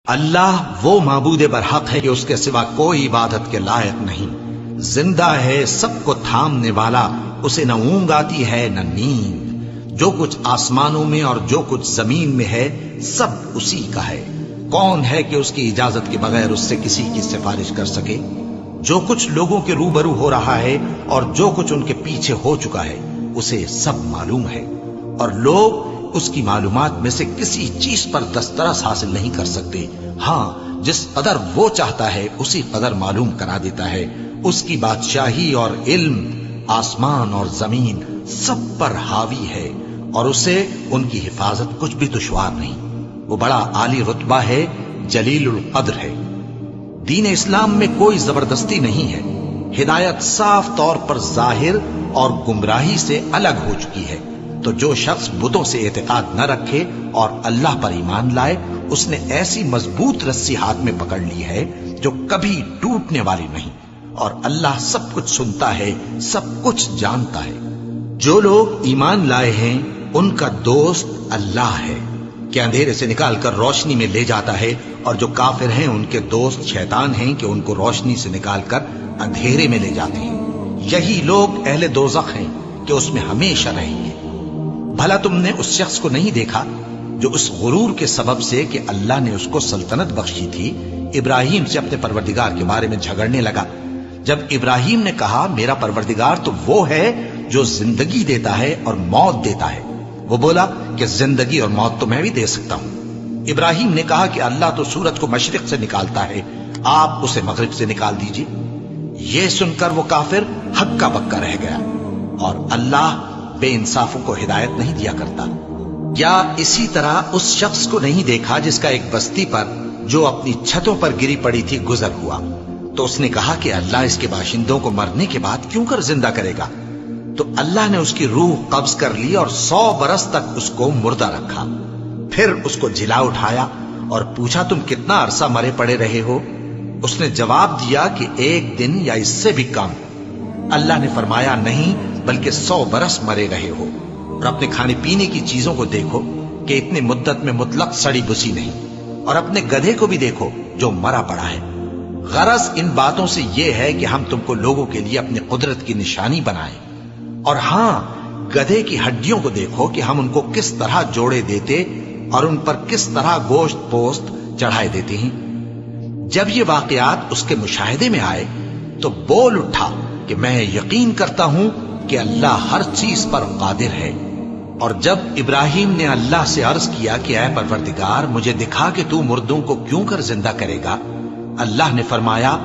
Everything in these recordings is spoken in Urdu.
اللہ وہ معبود برحق ہے کہ اس کے سوا کوئی عبادت کے لائق نہیں، زندہ ہے، سب کو تھامنے والا، اسے نہ اونگ آتی ہے نہ نیند، جو کچھ آسمانوں میں اور جو کچھ زمین میں ہے سب اسی کا ہے۔ کون ہے کہ اس کی اجازت کے بغیر اس سے کسی کی سفارش کر سکے؟ جو کچھ لوگوں کے روبرو ہو رہا ہے اور جو کچھ ان کے پیچھے ہو چکا ہے اسے سب معلوم ہے، اور لوگ اس کی معلومات میں سے کسی چیز پر دسترس حاصل نہیں کر سکتے۔ ہاں، جس قدر وہ چاہتا ہے اسی قدر معلوم کرا دیتا ہے۔ اس کی بادشاہی اور علم آسمان اور زمین سب پر حاوی ہے، اور اسے ان کی حفاظت کچھ بھی دشوار نہیں۔ وہ بڑا عالی رتبہ ہے، جلیل القدر ہے۔ دین اسلام میں کوئی زبردستی نہیں ہے، ہدایت صاف طور پر ظاہر اور گمراہی سے الگ ہو چکی ہے۔ تو جو شخص بتوں سے اعتقاد نہ رکھے اور اللہ پر ایمان لائے، اس نے ایسی مضبوط رسی ہاتھ میں پکڑ لی ہے جو کبھی ٹوٹنے والی نہیں، اور اللہ سب کچھ سنتا ہے، سب کچھ جانتا ہے۔ جو لوگ ایمان لائے ہیں ان کا دوست اللہ ہے کہ اندھیرے سے نکال کر روشنی میں لے جاتا ہے، اور جو کافر ہیں ان کے دوست شیطان ہیں کہ ان کو روشنی سے نکال کر اندھیرے میں لے جاتے ہیں۔ یہی لوگ اہل دوزخ ہیں کہ اس میں ہمیشہ رہیں گے۔ بھلا تم نے اس شخص کو نہیں دیکھا جو اس غرور کے سبب سے کہ اللہ نے اس کو سلطنت بخشی تھی، ابراہیم سے اپنے پروردگار کے بارے میں جھگڑنے لگا؟ جب ابراہیم نے کہا میرا پروردگار تو وہ ہے جو زندگی دیتا ہے اور موت دیتا ہے، وہ بولا کہ زندگی اور موت تو میں بھی دے سکتا ہوں۔ ابراہیم نے کہا کہ اللہ تو سورج کو مشرق سے نکالتا ہے، آپ اسے مغرب سے نکال دیجیے۔ یہ سن کر وہ کافر ہکا بکا رہ گیا، اور اللہ بے انصافوں کو ہدایت نہیں دیا کرتا۔ کیا اسی طرح اس شخص کو نہیں دیکھا جس کا ایک بستی پر جو اپنی چھتوں پر گری پڑی تھی گزر ہوا، تو اس نے کہا کہ اللہ اس کے باشندوں کو مرنے کے بعد کیوں کر زندہ کرے گا؟ تو اللہ نے اس کی روح قبض کر لی اور 100 برس تک اس کو مردہ رکھا۔ پھر اس کو جلا اٹھایا اور پوچھا تم کتنا عرصہ مرے پڑے رہے ہو؟ اس نے جواب دیا کہ 1 دن یا اس سے بھی کم۔ اللہ نے فرمایا نہیں بلکہ 100 برس مرے رہے ہو، اور اپنے کھانے پینے کی چیزوں کو دیکھو کہ اتنی مدت میں مطلق سڑی بسی نہیں، اور اپنے گدھے کو بھی دیکھو جو مرا پڑا ہے۔ غرض ان باتوں سے یہ ہے کہ ہم تم کو لوگوں کے لیے اپنی قدرت کی نشانی بنائیں، اور ہاں، گدھے کی ہڈیوں کو دیکھو کہ ہم ان کو کس طرح جوڑے دیتے اور ان پر کس طرح گوشت پوست چڑھائے دیتے ہیں۔ جب یہ واقعات اس کے مشاہدے میں آئے تو بول اٹھا کہ میں یقین کرتا ہوں کہ اللہ ہر چیز پر قادر ہے۔ اور جب ابراہیم نے اللہ سے عرض کیا کہ اے پروردگار مجھے دکھا کہ تو مردوں کو کیوں کر زندہ کرے گا، اللہ نے فرمایا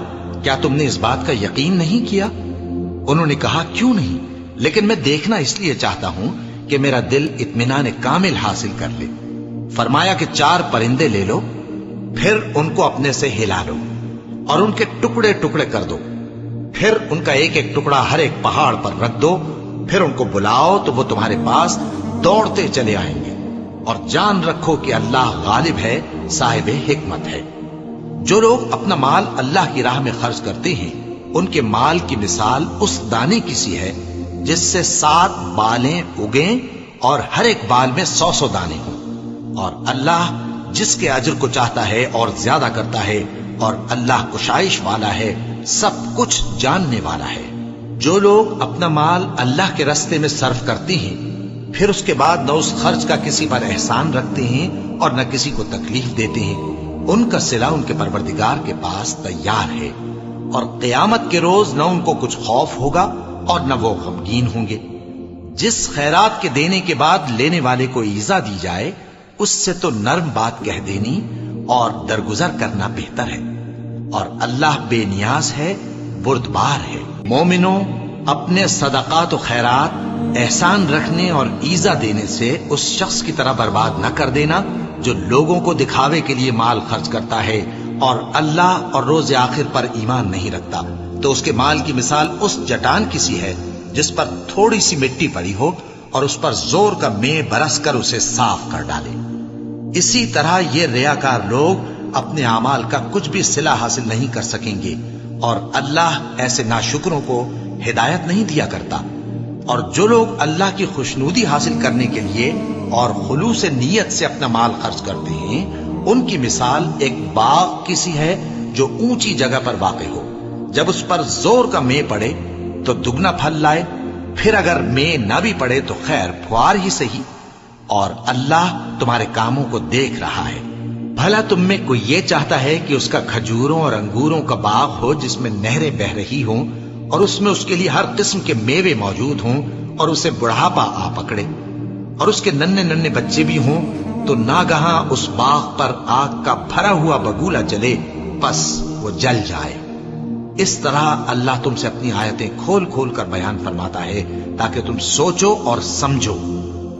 کیا تم نے اس بات کا یقین نہیں کیا؟ انہوں نے کہا کیوں نہیں، لیکن میں دیکھنا اس لیے چاہتا ہوں کہ میرا دل اطمینان کامل حاصل کر لے۔ فرمایا کہ 4 پرندے لے لو، پھر ان کو اپنے سے ہلا لو اور ان کے ٹکڑے ٹکڑے کر دو، پھر ان کا ایک ایک ٹکڑا ہر ایک پہاڑ پر رکھ دو، پھر ان کو بلاؤ تو وہ تمہارے پاس دوڑتے چلے آئیں گے، اور جان رکھو کہ اللہ غالب ہے، صاحب حکمت ہے۔ جو لوگ اپنا مال اللہ کی راہ میں خرچ کرتے ہیں ان کے مال کی مثال اس دانے کی سی ہے جس سے 7 بالیں اگیں اور ہر ایک بال میں 100 دانے ہوں، اور اللہ جس کے اجر کو چاہتا ہے اور زیادہ کرتا ہے، اور اللہ کشائش والا ہے، سب کچھ جاننے والا ہے۔ جو لوگ اپنا مال اللہ کے راستے میں صرف کرتے ہیں پھر اس کے بعد نہ اس خرچ کا کسی پر احسان رکھتے ہیں اور نہ کسی کو تکلیف دیتے ہیں، ان کا صلہ ان کے پروردگار کے پاس تیار ہے، اور قیامت کے روز نہ ان کو کچھ خوف ہوگا اور نہ وہ غمگین ہوں گے۔ جس خیرات کے دینے کے بعد لینے والے کو ایذا دی جائے اس سے تو نرم بات کہہ دینی اور درگزر کرنا بہتر ہے، اور اللہ بے نیاز ہے، بردبار ہے۔ مومنوں، اپنے صدقات و خیرات احسان رکھنے اور ایذا دینے سے اس شخص کی طرح برباد نہ کر دینا جو لوگوں کو دکھاوے کے لیے مال خرچ کرتا ہے اور اللہ اور روز آخر پر ایمان نہیں رکھتا، تو اس کے مال کی مثال اس چٹان کی سی ہے جس پر تھوڑی سی مٹی پڑی ہو اور اس پر زور کا مے برس کر اسے صاف کر ڈالے۔ اسی طرح یہ ریاکار لوگ اپنے اعمال کا کچھ بھی صلہ حاصل نہیں کر سکیں گے، اور اللہ ایسے ناشکروں کو ہدایت نہیں دیا کرتا۔ اور جو لوگ اللہ کی خوشنودی حاصل کرنے کے لیے اور خلوص نیت سے اپنا مال خرچ کرتے ہیں ان کی مثال ایک باغ کی سی ہے جو اونچی جگہ پر واقع ہو، جب اس پر زور کا مے پڑے تو دگنا پھل لائے، پھر اگر مے نہ بھی پڑے تو خیر پھوار ہی صحیح، اور اللہ تمہارے کاموں کو دیکھ رہا ہے۔ بھلا تم میں کوئی یہ چاہتا ہے کہ اس کا کھجوروں اور انگوروں کا باغ ہو جس میں نہریں بہ رہی ہوں اور اس میں اس کے لیے ہر قسم کے میوے موجود ہوں اور اسے بڑھاپا آ پکڑے اور اس کے ننھے ننھے بچے بھی ہوں، تو ناگہاں اس باغ پر آگ کا بھرا ہوا بگولا جلے، پس وہ جل جائے۔ اس طرح اللہ تم سے اپنی آیتیں کھول کھول کر بیان فرماتا ہے تاکہ تم سوچو اور سمجھو۔